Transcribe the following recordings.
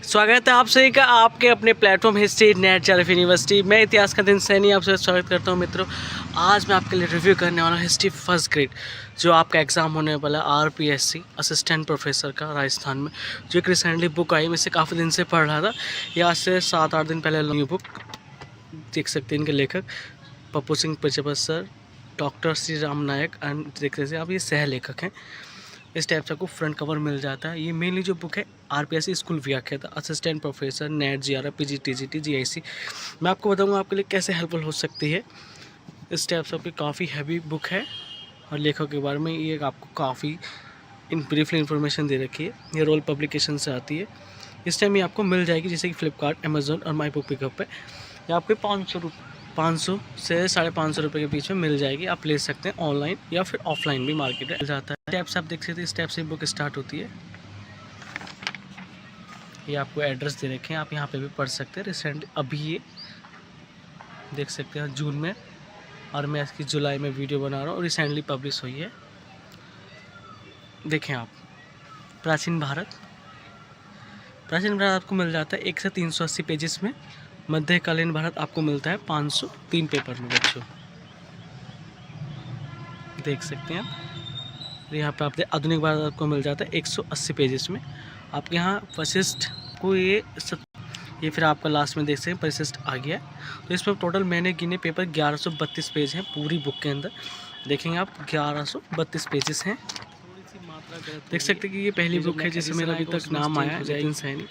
स्वागत है आप सभी का आपके अपने प्लेटफॉर्म हिस्ट्री नेट चारफ यूनिवर्सिटी। मैं इतिहास का दिन सैनी आपसे स्वागत करता हूं मित्रों। आज मैं आपके लिए रिव्यू करने वाला हूं हिस्ट्री फर्स्ट ग्रेड, जो आपका एग्ज़ाम होने वाला RPSC असिस्टेंट प्रोफेसर का राजस्थान में, जो एक रिसेंटली बुक आई। मैं इसे काफ़ी दिन से पढ़ रहा था। ये आज से 7-8 दिन पहले न्यू बुक देख सकते हैं। इनके लेखक Pappu Singh Prajapat sir, doctor Shri Ram Nayak and देख सकते हैं आप, ये सह लेखक हैं। इस टाइप से आपको फ्रंट कवर मिल जाता है। ये मेनली जो बुक है RPSC स्कूल व्याख्या assistant professor net GRF PG TGT GIC। मैं आपको बताऊंगा आपके लिए कैसे हेल्पफुल हो सकती है। इस टाइप से आपकी काफ़ी हैवी बुक है और लेखक के बारे में ये आपको काफ़ी ब्रीफली इन्फॉर्मेशन दे रखी है। ये रोल पब्लिकेशन से आती है। इस टाइम ये आपको मिल जाएगी जैसे कि फ्लिपकार्ट, अमेजोन और माई बुक पिकअप पे। ये आपके 500 से 550 रुपये के बीच में मिल जाएगी। आप ले सकते हैं ऑनलाइन या फिर ऑफलाइन भी मार्केट में मिल जाता है। स्टेप से आप देख सकते हैं, इस स्टेप से बुक स्टार्ट होती है। ये आपको एड्रेस दे रखे हैं, आप यहाँ पे भी पढ़ सकते हैं। रिसेंट अभी ये देख सकते हैं जून में, और मैं इसकी जुलाई में वीडियो बना रहा हूँ और रिसेंटली पब्लिश हुई है। देखें आप, प्राचीन भारत आपको मिल जाता है 1 से 380 पेजेस में। मध्यकालीन भारत आपको मिलता है 503 पेपर में बच्चों, देख सकते हैं आप। यहाँ पे आप आधुनिक भारत आपको मिल जाता है 180 पेजेस में। आपके यहाँ वशिष्ठ को ये फिर आपका लास्ट में देख सकते हैं परिशिष्ट आ गया है। तो इसमें टोटल मैंने गिने पेपर 1132 पेज हैं पूरी बुक के अंदर। देखेंगे आप 1132 पेजेस हैं। देख सकते हैं कि ये पहली बुक है जिसमें मेरा अभी तक नाम आया है, नितिन सैनी।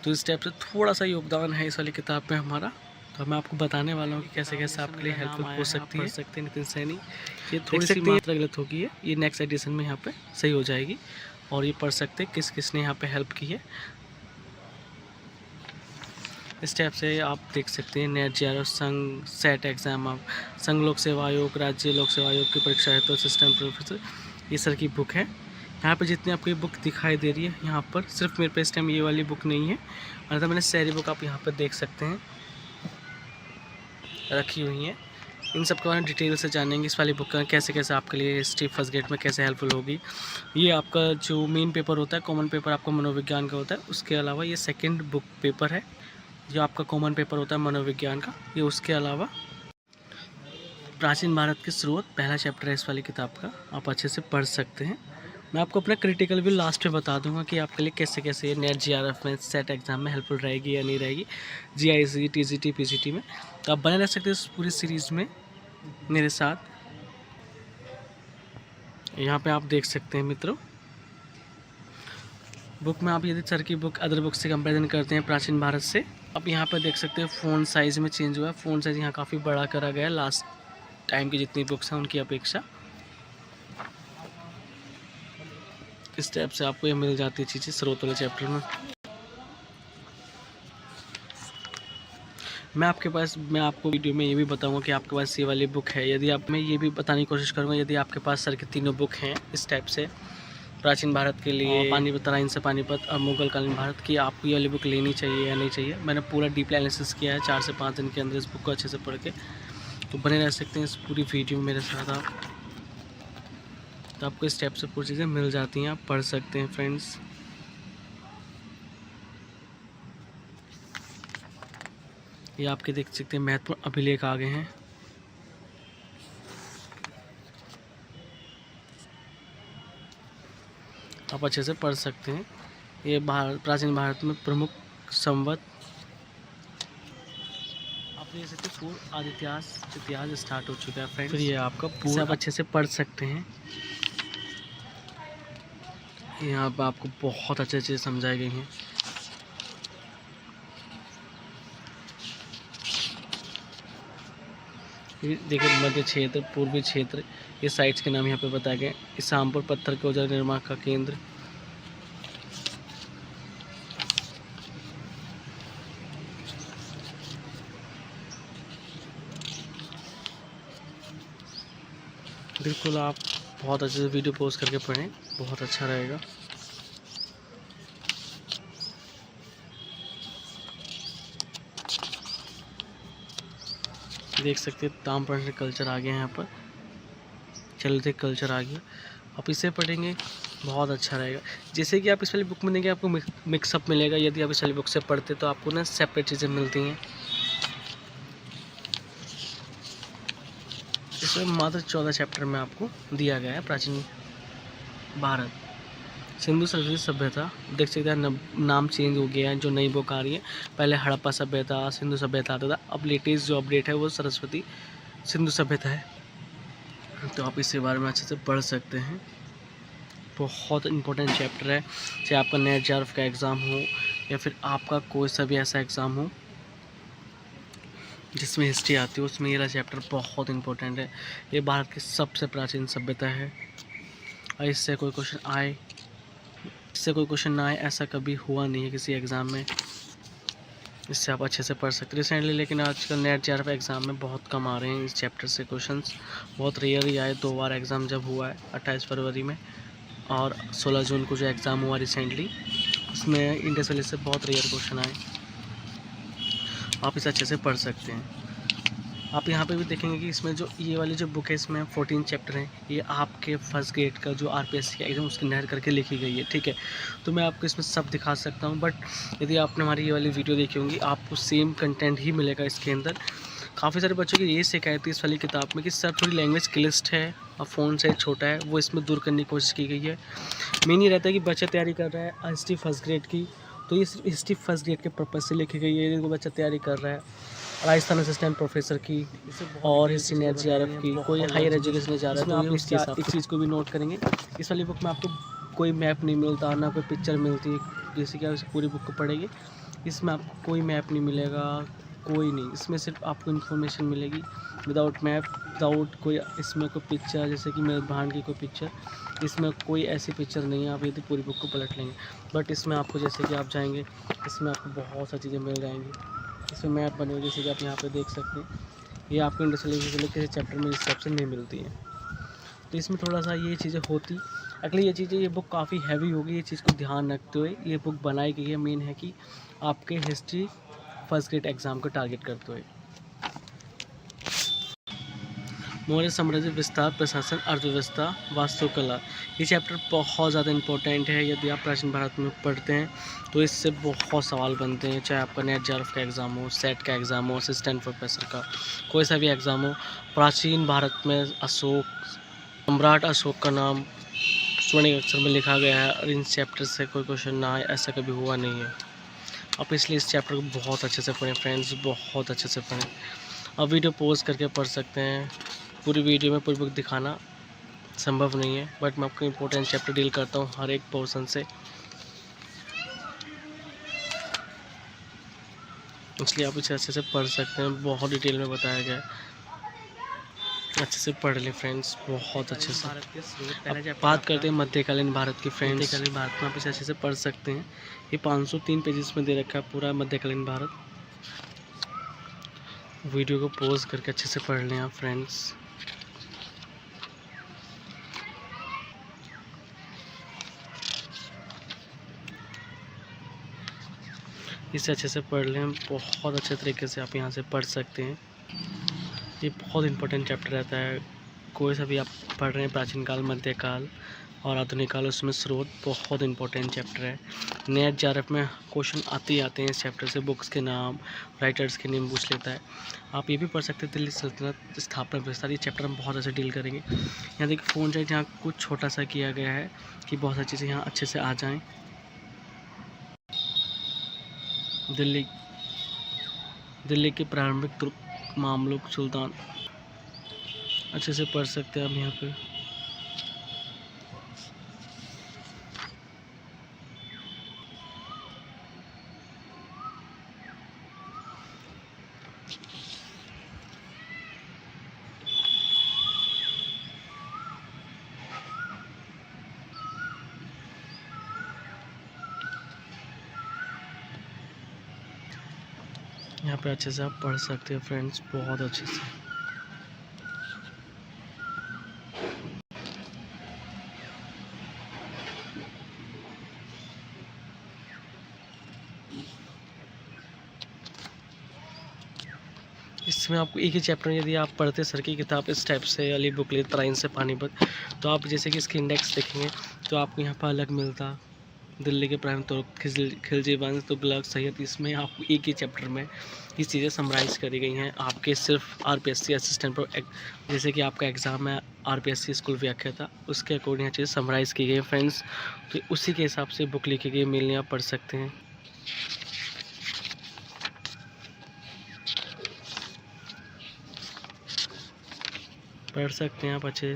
तो इस टाइप से थोड़ा सा योगदान है इस वाली किताब में हमारा। तो मैं आपको बताने वाला हूँ कि कैसे कैसे आपके लिए हेल्पफुल हो सकती है। सकते हैं नितिन सैनी, ये थोड़ी सी मात्रा गलत होगी है, ये नेक्स्ट एडिशन में यहाँ पे सही हो जाएगी। और ये पढ़ सकते हैं किस किसने यहाँ पे हेल्प की है। इस टाइप से आप देख सकते हैं नेट GRF संघ सेट एग्ज़ाम, आप संघ लोक सेवा आयोग, राज्य लोक सेवा आयोग की परीक्षा है तो असिस्टेंट प्रोफेसर, ये सर की बुक है। यहाँ पे जितनी आपको ये बुक दिखाई दे रही है, यहाँ पर सिर्फ मेरे पे इस टाइम ये वाली बुक नहीं है, और मैंने सारी बुक आप यहाँ पर देख सकते हैं रखी हुई हैं। इन सब के बारे में डिटेल से जानेंगे इस वाली बुक का कैसे कैसे आपके लिए हिस्ट्री फर्स्ट ग्रेड में कैसे हेल्पफुल होगी। ये आपका जो मेन पेपर होता है, कॉमन पेपर आपका मनोविज्ञान का होता है। उसके अलावा ये सेकंड बुक पेपर है जो आपका कॉमन पेपर होता है मनोविज्ञान का। ये उसके अलावा प्राचीन भारत की स्रोत पहला चैप्टर है इस वाली किताब का, आप अच्छे से पढ़ सकते हैं। मैं आपको अपना क्रिटिकल भी लास्ट में बता दूंगा कि आपके लिए कैसे कैसे ये नेट GRF में सेट एग्ज़ाम में हेल्पफुल रहेगी या नहीं रहेगी, GIC TGT PGT में। तो आप बने रह सकते हैं इस पूरी सीरीज़ में मेरे साथ। यहाँ पे आप देख सकते हैं मित्रों, बुक में आप यदि सर की बुक अदर बुक से कंपेरिजन करते हैं प्राचीन भारत से, आप यहाँ पर देख सकते हैं फ़ॉन्ट साइज़ में चेंज हुआ है। फ़ॉन्ट साइज़ यहाँ काफ़ी बड़ा करा गया है लास्ट टाइम की जितनी बुक्स हैं उनकी अपेक्षा। इस टाइप से आपको ये मिल जाती है चीज़ें स्रोत वाले चैप्टर में। मैं आपको वीडियो में ये भी बताऊंगा कि आपके पास ये वाली बुक है। यदि मैं ये भी बताने की कोशिश करूंगा, यदि आपके पास सर की तीनों बुक हैं इस टाइप से, प्राचीन भारत के लिए पानीपत राइन से पानीपत और मुगल कालीन भारत की, आपको ये वाली बुक लेनी चाहिए या नहीं चाहिए। मैंने पूरा डीप एनालिसिस किया है 4 से 5 दिन के अंदर इस बुक को अच्छे से पढ़ के। तो बने रह सकते हैं इस पूरी वीडियो में मेरे साथ आप। तो आपको इस टाइप से पूरी चीज़ें मिल जाती हैं, आप पढ़ सकते हैं फ्रेंड्स। ये आपके देख सकते हैं महत्वपूर्ण अभिलेख आ गए हैं। आप अच्छे से पढ़ सकते हैं। ये प्राचीन भारत में प्रमुख संवत, आप देख सकते हैं पूर्व आदि इतिहास स्टार्ट हो चुका है फ्रेंड्स। फिर ये आपका पूरा आप अच्छे से पढ़ सकते हैं। यहाँ पर आपको बहुत अच्छे से समझाई गई हैं। देखिए मध्य क्षेत्र, पूर्वी क्षेत्र, ये साइट्स के नाम यहाँ पे बताए गए। इसामपुर पत्थर के औजार निर्माण का केंद्र, बिल्कुल आप बहुत अच्छे से वीडियो पोस्ट करके पढ़ें, बहुत अच्छा रहेगा। देख सकते हैं ताम्रपर्ण कल्चर आ गया है यहाँ पर, चलते कल्चर आ गया। आप इसे पढ़ेंगे बहुत अच्छा रहेगा। जैसे कि आप इस वाली बुक में देंगे आपको मिक्सअप मिलेगा, यदि आप इस वाली बुक से पढ़ते तो आपको ना सेपरेट चीज़ें मिलती हैं। इसमें मात्र 14 चैप्टर में आपको दिया गया है। प्राचीन भारत, सिंधु सभ्यता, देख सकते हैं नाम चेंज हो गया है, जो नई बुक आ रही है। पहले हड़प्पा सभ्यता, सिंधु सभ्यता आता था, अब लेटेस्ट जो अपडेट है वो सरस्वती सिंधु सभ्यता है। तो आप इसके बारे में अच्छे से पढ़ सकते हैं। बहुत इंपॉर्टेंट चैप्टर है, चाहे आपका नेट जेआरएफ का एग्ज़ाम हो या फिर आपका कोई सा भी ऐसा एग्ज़ाम हो जिसमें हिस्ट्री आती है, उसमें ये चैप्टर बहुत इंपॉर्टेंट है। ये भारत की सबसे प्राचीन सभ्यता है और इससे कोई क्वेश्चन ना आए ऐसा कभी हुआ नहीं है किसी एग्ज़ाम में। इससे आप अच्छे से पढ़ सकते हैं रिसेंटली। लेकिन आजकल नेट जेआरएफ एग्ज़ाम में बहुत कम आ रहे हैं इस चैप्टर से क्वेश्चंस, बहुत रेयर ही आए। 2 बार एग्ज़ाम जब हुआ है, 28 फरवरी में और 16 जून को जो एग्ज़ाम हुआ रिसेंटली, उसमें इंडस वैली से बहुत रेयर क्वेश्चन आए। आप इसे अच्छे से पढ़ सकते हैं। आप यहाँ पे भी देखेंगे कि इसमें जो ये वाली जो बुक है, इसमें 14 चैप्टर हैं। ये आपके फर्स्ट ग्रेड का जो आरपीएससी का एग्ज़ाम उसकी नहर करके लिखी गई है, ठीक है। तो मैं आपको इसमें सब दिखा सकता हूँ, बट यदि आपने हमारी ये वाली वीडियो देखी होंगी आपको सेम कंटेंट ही मिलेगा इसके अंदर। काफ़ी सारे बच्चों की ये शिकायत थी इस वाली किताब में कि सर थोड़ी लैंग्वेज क्लिस्ट है और फ़ोन साइज छोटा है, वो इसमें दूर करने की कोशिश की गई है। मेन ये रहता है कि बच्चा तैयारी कर रहा है हिस्ट्री फर्स्ट ग्रेड की, तो ये सिर्फ हिस्ट्री फर्स्ट ग्रेड के पर्पज़ से लिखी गई है। यदि बच्चा तैयारी कर रहा है राजस्थान असिस्टेंट प्रोफेसर की और हिस्ट्री नेट जेआरएफ की, कोई हायर एजुकेशन में जा रहा है, तो आप इस चीज़ को भी नोट करेंगे। इस वाली बुक में आपको कोई मैप नहीं मिलता, ना कोई पिक्चर मिलती है। जैसे कि आप पूरी बुक को पढ़ेंगे, इसमें आपको कोई मैप नहीं मिलेगा, कोई नहीं। इसमें सिर्फ आपको इन्फॉर्मेशन मिलेगी विदाउट मैप, विदाउट कोई इसमें कोई पिक्चर, जैसे कि मेरे भाण की कोई पिक्चर, इसमें कोई ऐसी पिक्चर नहीं है। आप यदि पूरी बुक को पलट लेंगे, बट इसमें आपको जैसे कि आप जाएंगे, इसमें आपको बहुत सारी चीज़ें मिल जाएंगी। इसमें मैप बने हुए जैसे कि आप यहाँ पे देख सकते हैं, ये आपको इंडस्ट्रियल किसी चैप्टर में इस हिसाब से नहीं मिलती है। तो इसमें थोड़ा सा ये चीज़ें होती। अगली ये चीज़ें, ये बुक काफ़ी हैवी होगी, ये चीज़ को ध्यान रखते हुए ये बुक बनाई गई है। मेन है कि आपके हिस्ट्री फर्स्ट ग्रेड एग्ज़ाम को टारगेट करते हुए। मौर्य साम्राज्य, विस्तार, प्रशासन, अर्थव्यवस्था, वास्तुकला, ये चैप्टर बहुत ज़्यादा इंपॉर्टेंट है। यदि आप प्राचीन भारत में पढ़ते हैं तो इससे बहुत सवाल बनते हैं, चाहे आपका नेट जेआरएफ का एग्ज़ाम हो, सेट का एग्ज़ाम हो, असिस्टेंट प्रोफेसर का कोई सा भी एग्ज़ाम हो। प्राचीन भारत में सम्राट अशोक का नाम स्वर्णिम अक्षर में लिखा गया है और इन चैप्टर से कोई क्वेश्चन ना आए ऐसा कभी हुआ नहीं है। आप इसलिए इस चैप्टर को बहुत अच्छे से पढ़ें फ्रेंड्स, बहुत अच्छे से पढ़ें। आप वीडियो पॉज करके पढ़ सकते हैं। पूरी वीडियो में पूरी बुक दिखाना संभव नहीं है, बट मैं आपको इम्पोर्टेंट चैप्टर डील करता हूँ हर एक पोर्शन से, इसलिए आप इसे अच्छे से पढ़ सकते हैं। बहुत डिटेल में बताया गया है, अच्छे से पढ़ लें फ्रेंड्स, बहुत अच्छे से। अब बात करते हैं मध्यकालीन भारत की फ्रेंड्स। मध्यकालीन भारत में आप इसे अच्छे से पढ़ सकते हैं। ये 503 पेजेस में दे रखा है पूरा मध्यकालीन भारत। वीडियो को पॉज करके अच्छे से पढ़ लें आप फ्रेंड्स। इसे अच्छे से पढ़ लें, बहुत अच्छे तरीके से आप यहाँ से पढ़ सकते हैं। ये बहुत इंपॉर्टेंट चैप्टर रहता है, कोई सा भी आप पढ़ रहे हैं, प्राचीन काल, मध्यकाल और आधुनिक काल, उसमें स्रोत बहुत इंपॉर्टेंट चैप्टर है। नेट जेआरएफ में क्वेश्चन आते ही आते हैं इस चैप्टर से, बुक्स के नाम, राइटर्स के नेम पूछ लेता है। आप ये भी पढ़ सकते हैं दिल्ली सल्तनत स्थापना विस्तार, ये चैप्टर हम बहुत अच्छे डील करेंगे। यहाँ देखिए फ़ोन साइज यहाँ कुछ छोटा सा किया गया है कि बहुत सारी चीज़ें यहाँ अच्छे से आ जाएँ। दिल्ली के प्रारंभिक तुर्क मामलुक सुल्तान, अच्छे से पढ़ सकते हैं हम यहाँ पे। यहाँ पे अच्छे से आप पढ़ सकते हैं फ्रेंड्स, बहुत अच्छे से। इसमें आपको एक ही चैप्टर, यदि आप पढ़ते सर की किताब इस टाइप से वाली बुक ले, तराइन से पानीपत, तो आप जैसे कि इसकी इंडेक्स देखेंगे तो आपको यहाँ पर अलग मिलता। दिल्ली के प्राइम तो खिलजी वंश तुगलक सैयद, इसमें आपको एक ही चैप्टर में ये चीज़ें समराइज करी गई हैं आपके सिर्फ आरपीएससी असिस्टेंट पर। जैसे कि आपका एग्ज़ाम है आरपीएससी स्कूल व्याख्याता, उसके अकॉर्डिंग ये चीज़ें समराइज़ की गई हैं फ्रेंड्स। तो उसी के हिसाब से बुक लिखी गई, मिलने आप पढ़ सकते हैं। पढ़ सकते हैं आप अच्छे।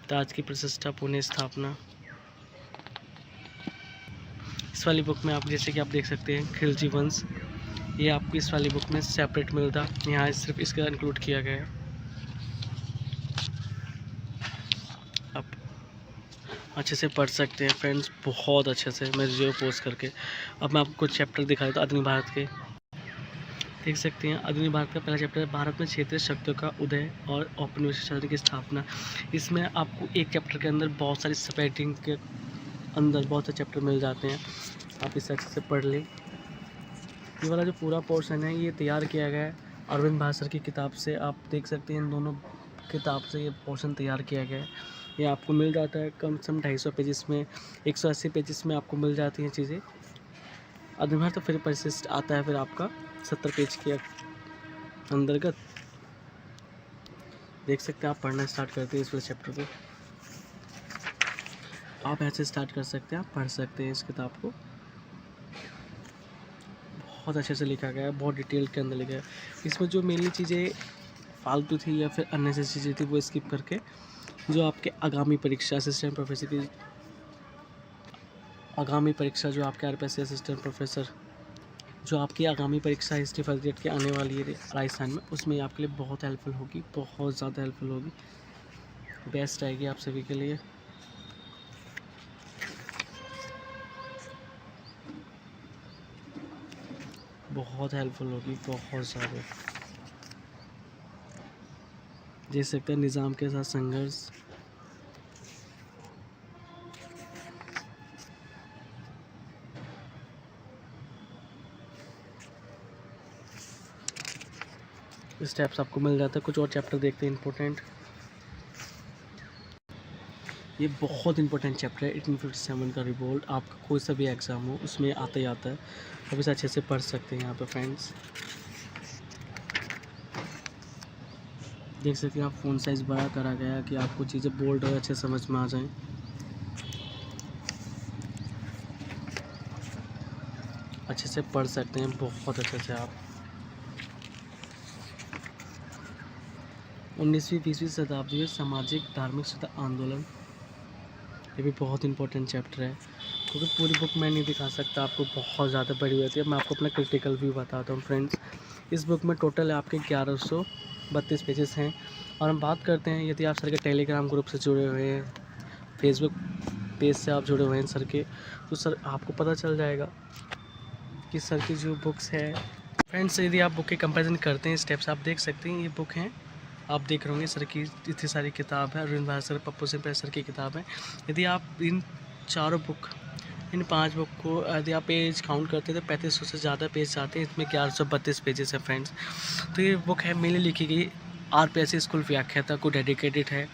ताज की प्रतिष्ठा पुण्य स्थापना, इस वाली बुक में आप जैसे कि आप देख सकते हैं खिलजी वंश, ये आपको इस वाली बुक में सेपरेट मिलता, यहाँ सिर्फ इसका इंक्लूड किया गया है। आप अच्छे से पढ़ सकते हैं फ्रेंड्स, बहुत अच्छे से मैं वीडियो पोस्ट करके। अब मैं आपको चैप्टर दिखा देता हूँ आधुनिक भारत के। देख सकते हैं आधुनिक भारत का पहला चैप्टर है भारत में क्षेत्रीय शक्तियों का उदय और औपनिवेशिक शासन की स्थापना। इसमें आपको एक चैप्टर के अंदर बहुत सारी सब हेडिंग के अंदर बहुत से चैप्टर मिल जाते हैं, आप इसे अच्छे से पढ़ लें। ये वाला जो पूरा पोर्शन है ये तैयार किया गया है अरविंद भास्कर की किताब से। आप देख सकते हैं इन दोनों किताब से ये पोर्शन तैयार किया गया है। ये आपको मिल जाता है कम से कम 250 पेजेस में, 180 पेजेस में आपको मिल जाती हैं चीज़ें। आधुनिक भारत तो फिर परिशिष्ट आता है फिर आपका 70 पेज के अंतर्गत। देख सकते हैं आप पढ़ना स्टार्ट करते हैं इस वाले चैप्टर को, आप ऐसे स्टार्ट कर सकते हैं, आप पढ़ सकते हैं इस किताब को। बहुत अच्छे से लिखा गया है, बहुत डिटेल के अंदर लिखा है। इसमें जो मेनली चीज़ें फालतू थी या फिर अननेसेसरी चीज़ें थी वो स्किप करके जो आपके आगामी परीक्षा असिस्टेंट प्रोफेसर की आगामी परीक्षा जो आपके आरपीएससी असिस्टेंट प्रोफेसर जो आपकी आगामी परीक्षा हिस्ट्री फर्स्ट ग्रेड की आने वाली है राजस्थान में, उसमें आपके लिए बहुत हेल्पफुल होगी, बहुत ज़्यादा हेल्पफुल होगी, बेस्ट रहेगी आप सभी के लिए। बहुत हेल्पफुल होगी, बहुत ज़्यादा। देख सकते हैं निज़ाम के साथ संघर्ष, स्टेप्स आपको मिल जाता है। कुछ और चैप्टर देखते हैं इंपॉर्टेंट। ये बहुत इंपॉर्टेंट चैप्टर है 1857 का रिवोल्ट, आपका कोई सा भी एग्ज़ाम हो उसमें आता ही आता है, आप इसे अच्छे से पढ़ सकते हैं यहाँ पे फ्रेंड्स। देख सकते हैं आप फ़ोन साइज़ बड़ा करा गया कि आपको चीज़ें बोल्ड और अच्छे समझ में आ जाएं। अच्छे से पढ़ सकते हैं बहुत अच्छे से आप। 19वीं 20वीं शताब्दी में सामाजिक धार्मिक स्वतंत्रता आंदोलन, ये भी बहुत इंपॉर्टेंट चैप्टर है क्योंकि पूरी बुक मैं नहीं दिखा सकता आपको, बहुत ज़्यादा बड़ी होती है। मैं आपको अपना क्रिटिकल व्यू बताता हूँ फ्रेंड्स। इस बुक में टोटल आपके 1132 पेजेस हैं। और हम बात करते हैं यदि आप सर के टेलीग्राम ग्रुप से जुड़े हुए हैं, फेसबुक पेज से आप जुड़े हुए हैं सर के, तो सर आपको पता चल जाएगा कि सर की जो बुक्स है फ्रेंड्स, यदि आप बुक के कंपेरिजन करते हैं स्टेप्स आप देख सकते हैं। ये बुक हैं आप देख रहे होंगे सर की इतनी सारी किताब है, अरविंद भास्कर पप्पू सिंह सर की किताब है। यदि आप इन 5 बुक को यदि आप पेज काउंट करते हैं तो 3500 से ज़्यादा पेज आते हैं। इसमें 1132 पेजेस है फ्रेंड्स। तो ये बुक है मेनली लिखी गई आरपीएससी स्कूल व्याख्याता को डेडिकेटेड है।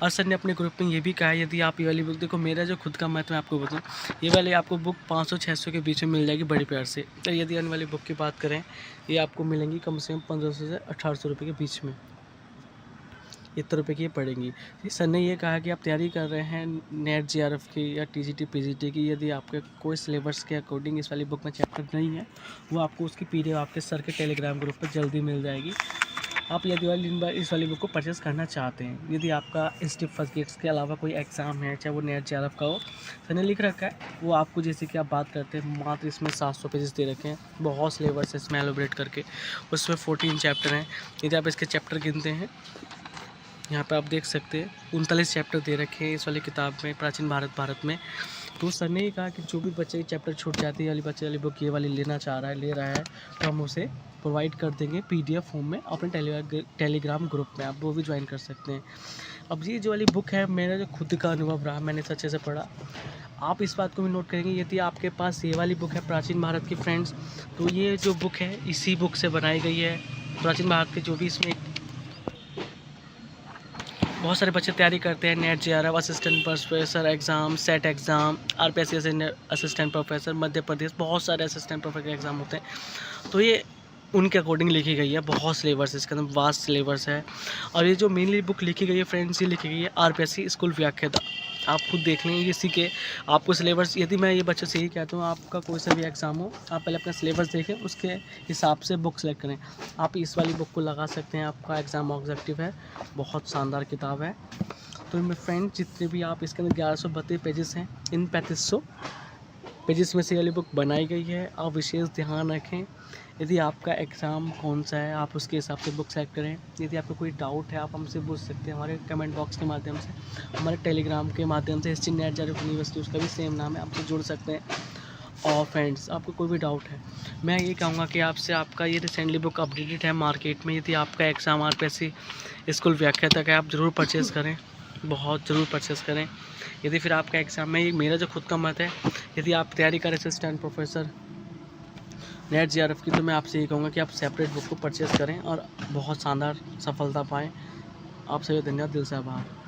और सर ने अपने ग्रुप में ये भी कहा है यदि आप ये वाली बुक देखो, मेरा जो खुद का मत मैं आपको बताऊँ, ये वाली आपको बुक 500-600 के बीच में मिल जाएगी बड़ी प्यार से। तो यदि आने वाली बुक की बात करें ये आपको मिलेंगी कम से कम 1500 से 1800 रुपये के बीच में, इतने रुपये की ये पड़ेंगी। सर ने ये कहा कि आप तैयारी कर रहे हैं नेट जीआरएफ की या टीजीटी पीजीटी की, यदि आपके कोई सिलेबस के अकॉर्डिंग इस वाली बुक में चैप्टर नहीं है वो आपको उसकी पीडीएफ आपके सर के टेलीग्राम ग्रुप पर जल्दी मिल जाएगी। आप यदि इस वाली बुक को परचेस करना चाहते हैं, यदि आपका हिस्ट्री फर्स्ट ग्रेड के अलावा कोई एग्ज़ाम है चाहे वो नेट जीआरएफ का हो, सर ने लिख रखा है वो आपको, जैसे कि आप बात करते हैं मात्र इसमें 700 पेजेस दे रखे हैं, बहुत सिलेबस है इसमें एलोबरेट करके, उसमें 14 चैप्टर हैं। यदि आप इसके चैप्टर गिनते हैं यहाँ पे आप देख सकते हैं 39 चैप्टर दे रखे हैं इस वाली किताब में प्राचीन भारत में। तो सर ने कहा कि जो भी बच्चे की चैप्टर छूट जाती है वाली बच्चे वाली बुक ये वाली लेना चाह रहा है ले रहा है तो हम उसे प्रोवाइड कर देंगे पीडीएफ फॉर्म में अपने टेलीग्राम ग्रुप में, आप वो भी ज्वाइन कर सकते हैं। अब ये जो वाली बुक है मेरा जो खुद का अनुभव रहा, मैंने इसे अच्छे से पढ़ा। आप इस बात को भी नोट करेंगे यदि आपके पास ये वाली बुक है प्राचीन भारत की फ्रेंड्स, तो ये जो बुक है इसी बुक से बनाई गई है। प्राचीन भारत के जो भी इसमें बहुत सारे बच्चे तैयारी करते हैं NET JRF, assistant professor exam, SET exam, RPSC assistant professor, Madhya Pradesh, बहुत सारे असिस्टेंट प्रोफेसर के एग्ज़ाम होते हैं। तो ये उनके अकॉर्डिंग लिखी गई है, बहुत सिलेबस है इसके अंदर, वास्ट सिलेबस है। और ये जो मेनली बुक लिखी गई है फ्रेंड्स, ये लिखी गई है RPSC स्कूल व्याख्याता। आप खुद देख लें, इसी के आपको सिलेबस, यदि मैं ये बच्चों से यही कहता हूँ, आपका कोई सा भी एग्ज़ाम हो, आप पहले अपना सिलेबस देखें, उसके हिसाब से बुक सेलेक्ट करें। आप इस वाली बुक को लगा सकते हैं, आपका एग्ज़ाम ऑब्जेक्टिव है, बहुत शानदार किताब है। तो मेरे फ्रेंड, जितने भी आप इसके अंदर 1132 पेजेस हैं, इन 3500 पेजेस में से ये वाली बुक बनाई गई है। आप विशेष ध्यान रखें, यदि आपका एग्ज़ाम कौन सा है आप उसके हिसाब से बुक सेलेक्ट करें। यदि आपको कोई डाउट है आप हमसे पूछ सकते हैं हमारे कमेंट बॉक्स के माध्यम से, हमारे टेलीग्राम के माध्यम से, हिस्ट्री नेट JRF यूनिवर्सिटी, उसका भी सेम नाम है, आपसे जुड़ सकते हैं। और फ्रेंड्स, आपको कोई भी डाउट है, मैं ये कहूँगा कि आपसे, आपका ये रिसेंटली बुक अपडेटेड है मार्केट में। यदि आपका एग्ज़ाम RPSC स्कूल व्याख्याता का है, आप ज़रूर परचेज़ करें, बहुत ज़रूर परचेज़ करें। यदि फिर आपका एग्ज़ाम में, मेरा जो खुद का मत है, यदि आप तैयारी करें असिस्टेंट प्रोफेसर नेट JRF की, तो मैं आपसे ये कहूँगा कि आप सेपरेट बुक को परचेज़ करें और बहुत शानदार सफलता पाएँ। आप सभी धन्यवाद, दिल से आभार।